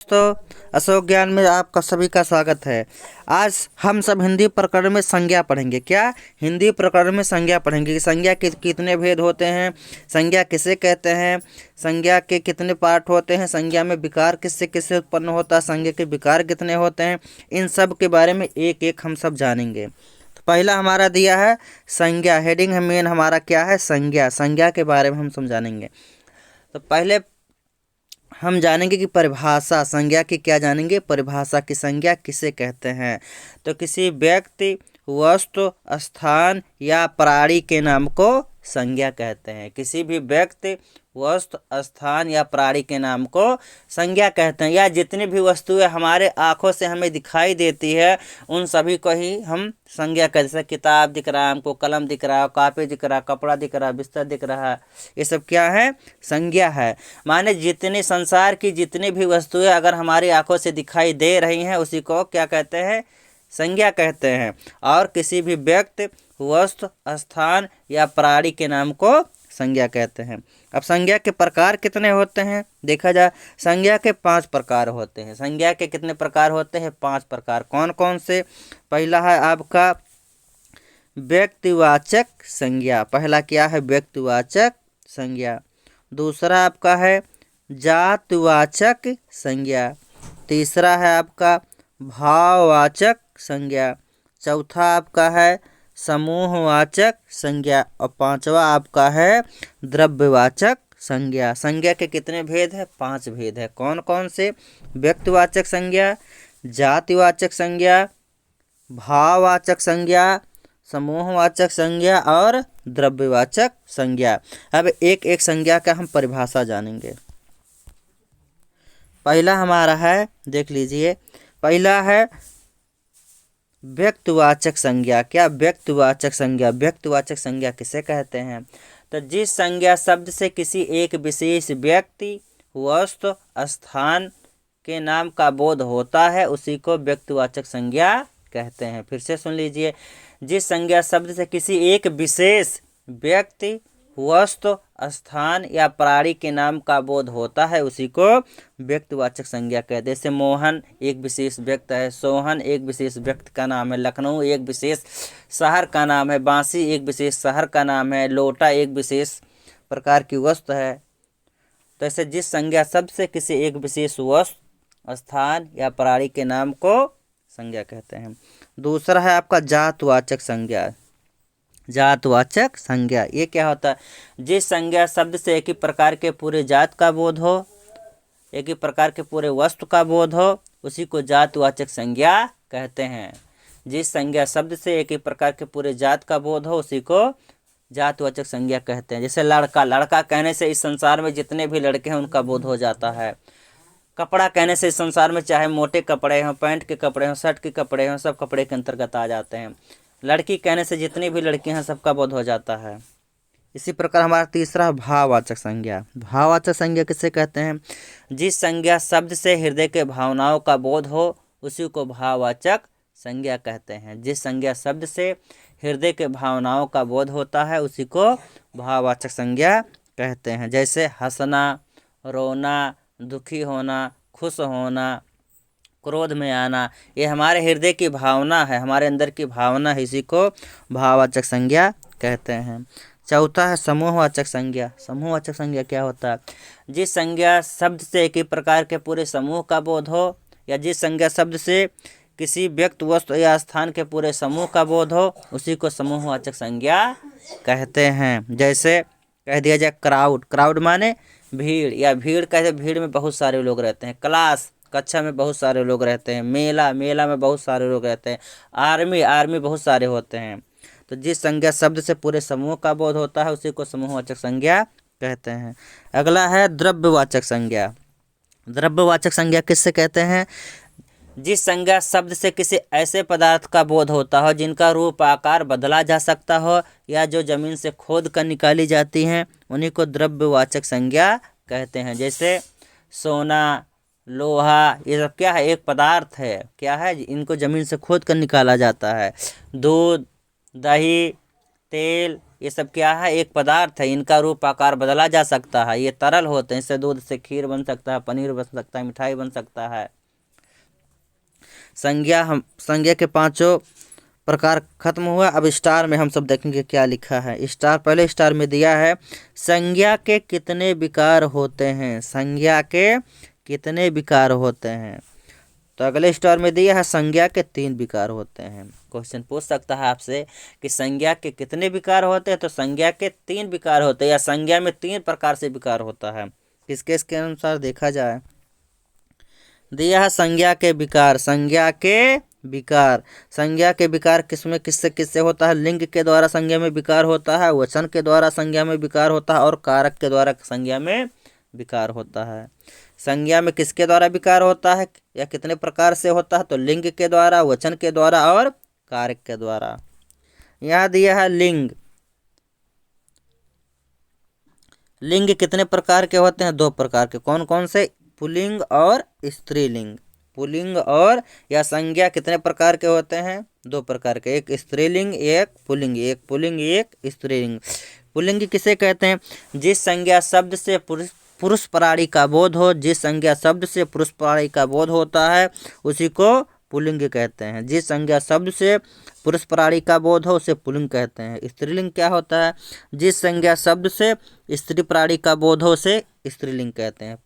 दोस्तों, अशोक ज्ञान में आपका सभी का स्वागत है। आज हम सब हिंदी प्रकरण में संज्ञा पढ़ेंगे। क्या हिंदी प्रकरण में संज्ञा पढ़ेंगे कि संज्ञा के कितने भेद होते हैं, संज्ञा किसे कहते हैं, संज्ञा के कितने पार्ट होते हैं, संज्ञा में विकार किससे किससे उत्पन्न होता है, संज्ञा के विकार कितने होते हैं, इन सब के बारे में एक एक हम सब जानेंगे। तो पहला हमारा दिया है संज्ञा। हेडिंग है मेन हमारा क्या है, संज्ञा। संज्ञा के बारे में हम सब जानेंगे। तो पहले हम जानेंगे कि परिभाषा संज्ञा की क्या जानेंगे, परिभाषा की संज्ञा किसे कहते हैं। तो किसी व्यक्ति, वस्तु, स्थान या प्राणी के नाम को संज्ञा कहते हैं। किसी भी व्यक्ति, वस्तु, स्थान या प्राणी के नाम को संज्ञा कहते हैं। या जितनी भी वस्तुएं हमारे आँखों से हमें दिखाई देती है उन सभी को ही हम संज्ञा कहते हैं। जैसे किताब दिख रहा है हमको, कलम दिख रहा है, कॉपी दिख रहा है, कपड़ा दिख रहा है, बिस्तर दिख रहा है, ये सब क्या है, संज्ञा है। माने जितने संसार की जितनी भी वस्तुएं अगर हमारी आंखों से दिखाई दे रही हैं उसी को क्या कहते हैं, संज्ञा कहते हैं। और किसी भी व्यक्ति, वस्तु, स्थान या प्राणी के नाम को संज्ञा कहते हैं। अब संज्ञा के प्रकार कितने होते हैं देखा जाए। संज्ञा के 5 प्रकार होते हैं। संज्ञा के कितने प्रकार होते हैं, 5 प्रकार। कौन कौन से? पहला है आपका व्यक्तिवाचक संज्ञा। पहला क्या है, व्यक्तिवाचक संज्ञा। दूसरा आपका है जातिवाचक संज्ञा। तीसरा है आपका भाववाचक संज्ञा। चौथा आपका है समूहवाचक संज्ञा। और पांचवा आपका है द्रव्यवाचक संज्ञा। संज्ञा के कितने भेद है, 5 भेद है। कौन कौन से? व्यक्तिवाचक संज्ञा, जातिवाचक संज्ञा, भाववाचक संज्ञा, समूहवाचक संज्ञा और द्रव्यवाचक संज्ञा। अब एक एक संज्ञा का हम परिभाषा जानेंगे। पहला हमारा है, देख लीजिए, पहला है व्यक्तिवाचक संज्ञा। क्या व्यक्तिवाचक संज्ञा? व्यक्तिवाचक संज्ञा किसे कहते हैं? तो जिस संज्ञा शब्द से किसी एक विशेष व्यक्ति, वस्तु, स्थान के नाम का बोध होता है उसी को व्यक्तिवाचक संज्ञा कहते हैं। फिर से सुन लीजिए, जिस संज्ञा शब्द से किसी एक विशेष व्यक्ति, वस्तु, स्थान या प्राणी के नाम का बोध होता है उसी को व्यक्तिवाचक संज्ञा कहते हैं। जैसे मोहन एक विशेष व्यक्ति है, सोहन एक विशेष व्यक्ति का नाम है, लखनऊ एक विशेष शहर का नाम है, बांसी एक विशेष शहर का नाम है, लोटा एक विशेष प्रकार की वस्तु है। तो ऐसे जिस संज्ञा शब्द से किसी एक विशेष वस्तु, स्थान या प्राणी के नाम को संज्ञा कहते हैं। दूसरा है आपका जातवाचक संज्ञा। जातवाचक संज्ञा ये क्या होता है? जिस संज्ञा शब्द से एक ही प्रकार के पूरे जात का बोध हो, एक ही प्रकार के पूरे वस्तु का बोध हो उसी को जातवाचक संज्ञा कहते हैं। जिस संज्ञा शब्द से एक ही प्रकार के पूरे जात का बोध हो उसी को जातवाचक संज्ञा कहते हैं। जैसे लड़का, लड़का कहने से इस संसार में जितने भी लड़के हैं उनका बोध हो जाता है। कपड़ा कहने से इस संसार में चाहे मोटे कपड़े हों, पैंट के कपड़े हों, शर्ट के कपड़े हों, सब कपड़े के अंतर्गत आ जाते हैं। लड़की कहने से जितनी भी लड़कियां हैं सबका बोध हो जाता है। इसी प्रकार हमारा तीसरा भाववाचक संज्ञा। भाववाचक संज्ञा किसे कहते हैं? जिस संज्ञा शब्द से हृदय के भावनाओं का बोध हो उसी को भाववाचक संज्ञा कहते हैं। जिस संज्ञा शब्द से हृदय के भावनाओं का बोध होता है उसी को भाववाचक संज्ञा कहते हैं। जैसे हंसना, रोना, दुखी होना, खुश होना, क्रोध में आना, ये हमारे हृदय की भावना है, हमारे अंदर की भावना है, इसी को भाववाचक संज्ञा कहते हैं। चौथा है समूहवाचक संज्ञा। समूहवाचक संज्ञा क्या होता है? जिस संज्ञा शब्द से एक ही प्रकार के पूरे समूह का बोध हो या जिस संज्ञा शब्द से किसी व्यक्ति, वस्तु या स्थान के पूरे समूह का बोध हो उसी को समूहवाचक संज्ञा कहते हैं। जैसे कह दिया जाए क्राउड, क्राउड माने भीड़, या भीड़ कहते, भीड़ में बहुत सारे लोग रहते हैं। क्लास, कक्षा में बहुत सारे लोग रहते हैं। मेला, मेला में बहुत सारे लोग रहते हैं। आर्मी, आर्मी बहुत सारे होते हैं। तो जिस संज्ञा शब्द से पूरे समूह का बोध होता है उसी को समूहवाचक संज्ञा कहते हैं। अगला है द्रव्यवाचक संज्ञा। द्रव्यवाचक संज्ञा किससे कहते हैं? जिस संज्ञा शब्द से किसी ऐसे पदार्थ का बोध होता हो जिनका रूप आकार बदला जा सकता हो या जो जमीन से खोद कर निकाली जाती हैं उन्हीं को द्रव्यवाचक संज्ञा कहते हैं। जैसे सोना, लोहा, ये सब क्या है, एक पदार्थ है। क्या है? इनको जमीन से खोद कर निकाला जाता है। दूध, दही, तेल, ये सब क्या है, एक पदार्थ है, इनका रूप आकार बदला जा सकता है, ये तरल होते हैं, इससे दूध से खीर बन सकता है, पनीर बन सकता है, मिठाई बन सकता है। संज्ञा के पांचों प्रकार खत्म हुआ। अब स्टार में हम सब देखेंगे क्या लिखा है। स्टार, पहले स्टार में दिया है संज्ञा के कितने विकार होते हैं, संज्ञा के कितने विकार होते हैं। तो अगले स्टार में दिया है संज्ञा के 3 विकार होते हैं। क्वेश्चन पूछ सकता है आपसे कि संज्ञा के कितने विकार होते हैं, तो संज्ञा के 3 विकार होते हैं, या संज्ञा में 3 प्रकार से विकार होता है। किस केस के अनुसार देखा जाए, दिया है संज्ञा के विकार, संज्ञा के विकार, संज्ञा के विकार किसमें किससे किससे होता है, लिंग के द्वारा संज्ञा में विकार होता है, वचन के द्वारा संज्ञा में विकार होता है, और कारक के द्वारा संज्ञा में विकार होता है। संज्ञा में किसके द्वारा विकार होता है या कितने प्रकार से होता है, तो लिंग के द्वारा, वचन के द्वारा और कारक के द्वारा। यहाँ दिया है लिंग, लिंग कितने प्रकार के होते हैं, 2 प्रकार के। कौन कौन से, पुल्लिंग और स्त्रीलिंग। पुल्लिंग और या संज्ञा कितने प्रकार के होते हैं, 2 प्रकार के, एक स्त्रीलिंग एक पुल्लिंग, एक पुल्लिंग एक स्त्रीलिंग। पुल्लिंग किसे कहते हैं, जिस संज्ञा शब्द से पुरुष प्राणी का बोध हो, जिस संज्ञा शब्द से पुरुष प्राणी का बोध होता है उसी को पुल्लिंग कहते हैं। जिस संज्ञा शब्द से पुरुष प्राणी का बोध हो उसे पुल्लिंग कहते हैं। स्त्रीलिंग क्या होता है, जिस संज्ञा शब्द से स्त्री प्राणी का बोध हो उसे स्त्रीलिंग कहते हैं।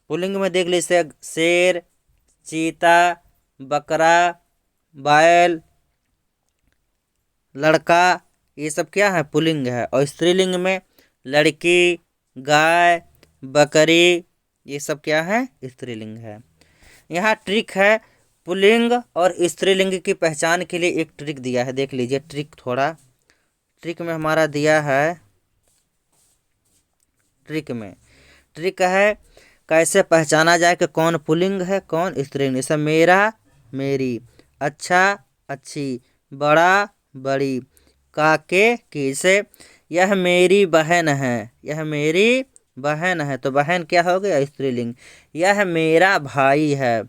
पुल्लिंग में देख लीजिए शेर, चीता, बकरा, बैल, लड़का, ये सब क्या है, पुल्लिंग है। और स्त्रीलिंग में लड़की, गाय, बकरी, ये सब क्या है, स्त्रीलिंग है। यहाँ ट्रिक है, पुल्लिंग और स्त्रीलिंग की पहचान के लिए एक ट्रिक दिया है, देख लीजिए ट्रिक थोड़ा। ट्रिक में हमारा दिया है, ट्रिक है कैसे पहचाना जाए कि कौन पुल्लिंग है कौन स्त्रीलिंग। जैसे मेरा, मेरी, अच्छा, अच्छी, बड़ा, बड़ी, काके, की। से यह मेरी बहन है, यह मेरी बहन है, तो बहन क्या हो गया, स्त्रीलिंग। यह मेरा भाई है,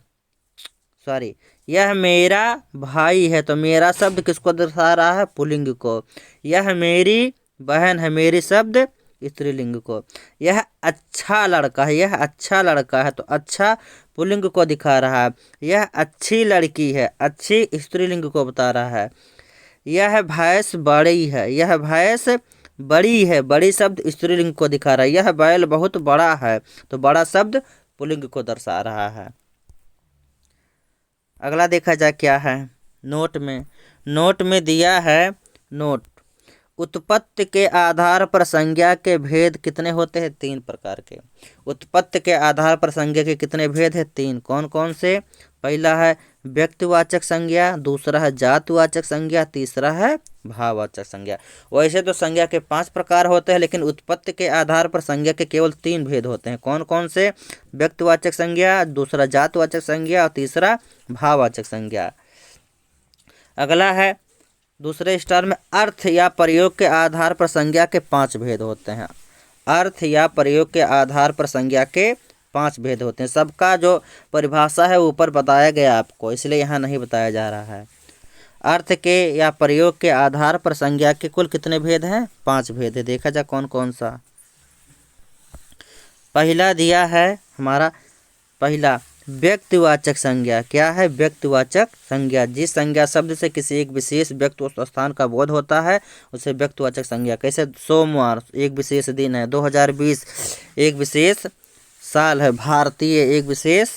सॉरी, यह मेरा भाई है, तो मेरा शब्द किसको दर्शा रहा है, पुल्लिंग को। यह मेरी बहन है, मेरी शब्द स्त्रीलिंग को। यह अच्छा लड़का है, यह अच्छा लड़का है, तो अच्छा पुल्लिंग को दिखा रहा है। यह अच्छी लड़की है, अच्छी स्त्रीलिंग को बता रहा है। यह भैंस बड़ी है, यह भैंस बड़ी है, बड़ी शब्द स्त्रीलिंग को दिखा रहा है। यह बैल बहुत बड़ा है, तो बड़ा शब्द पुल्लिंग को दर्शा रहा है। अगला देखा जाए क्या है, नोट में दिया है, नोट उत्पत्ति के आधार पर संज्ञा के भेद कितने होते हैं, 3 प्रकार के। उत्पत्ति के आधार पर संज्ञा के कितने भेद हैं, 3। कौन कौन से, पहला है व्यक्तिवाचक संज्ञा, दूसरा है जातवाचक संज्ञा, तीसरा है भाववाचक संज्ञा। वैसे तो संज्ञा के 5 प्रकार होते हैं, लेकिन उत्पत्ति के आधार पर संज्ञा के केवल 3 भेद होते हैं। कौन कौन से, व्यक्तिवाचक संज्ञा, दूसरा जातवाचक संज्ञा और तीसरा भाववाचक संज्ञा। अगला है दूसरे स्टार में, अर्थ या प्रयोग के आधार पर संज्ञा के 5 भेद होते हैं। अर्थ या प्रयोग के आधार पर संज्ञा के 5 भेद होते हैं। सबका जो परिभाषा है ऊपर बताया गया आपको, इसलिए यहाँ नहीं बताया जा रहा है। अर्थ के या प्रयोग के आधार पर संज्ञा के कुल कितने भेद हैं, 5 भेद है। देखा जाए कौन कौन सा। पहला दिया है हमारा, पहला व्यक्तिवाचक संज्ञा। क्या है, व्यक्तिवाचक संज्ञा, जिस संज्ञा शब्द से किसी एक विशेष व्यक्ति उस स्थान का बोध होता है उसे व्यक्तिवाचक संज्ञा। कैसे, सोमवार एक विशेष दिन है, 2020 एक विशेष साल है, भारतीय एक विशेष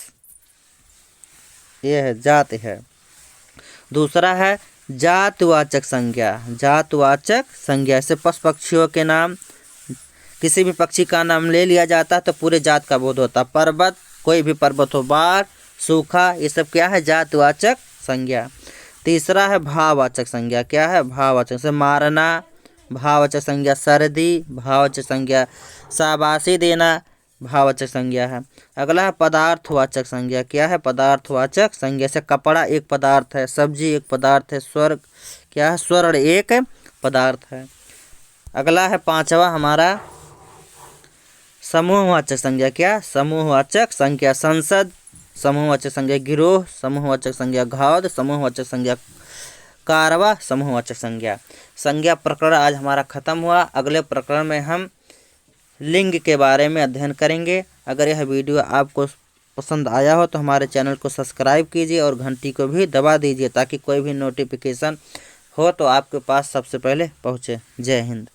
ये है, जाति है। दूसरा है जातवाचक संज्ञा, जातवाचक संज्ञा से पशु पक्षियों के नाम, किसी भी पक्षी का नाम ले लिया जाता है तो पूरे जात का बोध होता है। पर्वत, कोई भी पर्वत हो, बाढ़, सूखा, ये सब क्या है, जातवाचक संज्ञा। तीसरा है भाववाचक संज्ञा। क्या है, भाववाचक से मारना, भाववाचक संज्ञा। सर्दी, भाववाचक संज्ञा। शाबाशी देना, भाववाचक संज्ञा है। अगला है पदार्थवाचक संज्ञा। क्या है, पदार्थवाचक संज्ञा से कपड़ा एक पदार्थ है, सब्जी एक पदार्थ है, स्वर्ग क्या है, स्वर्ण एक पदार्थ है। अगला है 5वां हमारा समूहवाचक संज्ञा। क्या, समूहवाचक संज्ञा। संसद, समूहवाचक संज्ञा। गिरोह, समूहवाचक संज्ञा। घौद, समूहवाचक संज्ञा। कारवा समूहवाचक संज्ञा। संज्ञा प्रकरण आज हमारा खत्म हुआ। अगले प्रकरण में हम लिंग के बारे में अध्ययन करेंगे। अगर यह वीडियो आपको पसंद आया हो तो हमारे चैनल को सब्सक्राइब कीजिए और घंटी को भी दबा दीजिए ताकि कोई भी नोटिफिकेशन हो तो आपके पास सबसे पहले पहुँचे। जय हिंद।